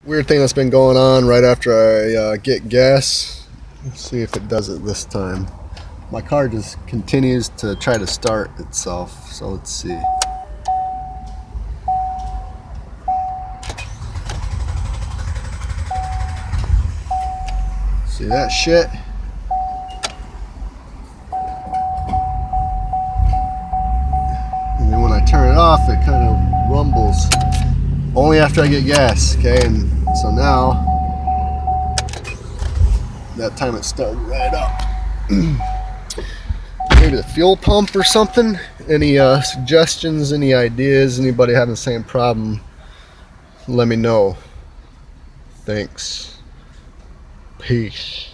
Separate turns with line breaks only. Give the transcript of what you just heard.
Weird thing that's been going on right after I get gas. Let's see if it does it this time. My car just continues to try to start itself, so let's see. See that shit? And then when I turn it off, it kind of rumbles. Only after I get gas, okay? And so now, that time it started right up. Maybe the fuel pump or something? Any suggestions, any ideas? Anybody having the same problem? Let me know. Thanks. Peace.